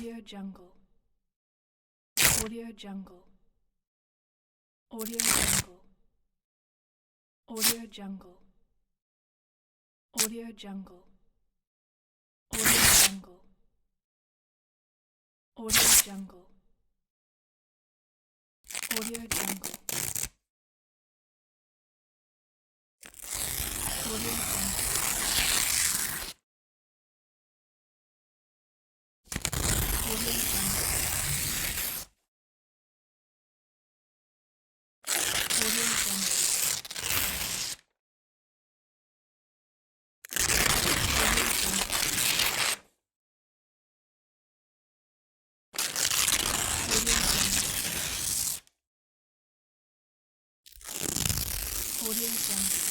Audio Jungle. Audio Jungle. Audio Jungle. Audio Jungle. Audio Jungle. Audio Jungle. Audio Jungle. Audio Jungle. Audio Jungle. Audio Jungle. Audio Jungle. Audio Jungle.